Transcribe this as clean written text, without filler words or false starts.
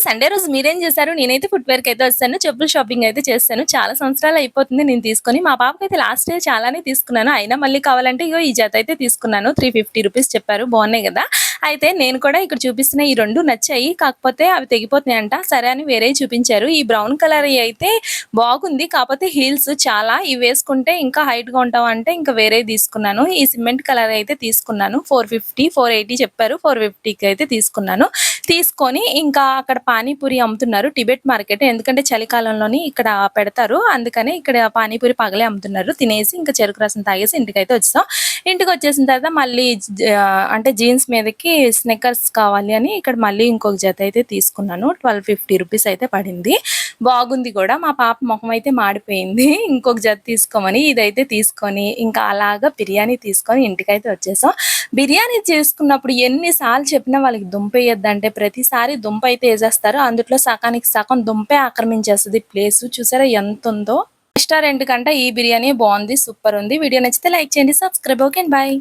Sunday రోజు మీరేం చేశారు? నేనైతే ఫుట్‌వేర్‌కి అయితే వచ్చాను. చెప్పులు షాపింగ్ అయితే చేశాను. చాలా సంవత్సరాలు అయిపోతుంది నేను తీసుకొని. మా పాపకైతే లాస్ట్ ఇయర్ చాలానే తీసుకున్నాను. అయినా మళ్ళీ కావాలంటే ఇగో ఈ జత అయితే తీసుకున్నాను. ₹350 చెప్పారు. బాగున్నాయి గదా! అయితే నేను కూడా ఇక్కడ చూపిస్తున్న ఈ 2 నచ్చాయి. కాకపోతే అవి తెగిపోతున్నాయంట. సరే అని వేరేయి చూపించారు. ఈ బ్రౌన్ కలర్‌యి అయితే బాగుంది. కాకపోతే హీల్స్ చాలా ఇవి వేసుకుంటే ఇంకా హైట్‌గా ఉంటావంటే ఇంకా వేరేయి తీసుకున్నాను. ఈ సిమెంట్ కలర్ అయితే తీసుకున్నాను. 450, 480 చెప్పారు. 450కి అయితే తీసుకున్నాను. తీసుకొని ఇంకా అక్కడ పానీపూరి అమ్ముతున్నారు. Tibet market. ఎందుకంటే చలికాలంలోని ఇక్కడ పెడతారు. అందుకని ఇక్కడ పానీపూరి పగలే అమ్ముతున్నారు. తినేసి ఇంకా చెరుకు రసం తాగేసి ఇంటికైతే వచ్చేసాం. ఇంటికొచ్చేసిన తర్వాత మళ్ళీ అంటే జీన్స్ మీదకి స్నిక్కర్స్ కావాలి అని ఇక్కడ మళ్ళీ ఇంకొక జత అయితే తీసుకున్నాను. ₹1250 అయితే పడింది. బాగుంది కూడా. మా పాప మొహం అయితే మాడిపోయింది. ఇంకొక జత తీసుకోమని. ఇదైతే తీసుకొని ఇంకా అలాగా బిర్యానీ తీసుకొని ఇంటికైతే వచ్చేసాం. బిర్యానీ చేసుకున్నప్పుడు ఎన్ని సార్లు చెప్పినా వాళ్ళకి దుంపేయొద్దంటే ప్రతిసారి దుంప అయితే ఏసేస్తారు. అందుట్లో సగానికి సగం దుంపే ఆక్రమించేస్తది ప్లేసు. చూసారా ఎంతుందో. రెస్టారెంట్ కంటే ఈ బిర్యానీ బాగుంది. సూపర్ ఉంది. వీడియో నచ్చితే లైక్ చేయండి. సబ్స్క్రైబ్. ఓకే. బై.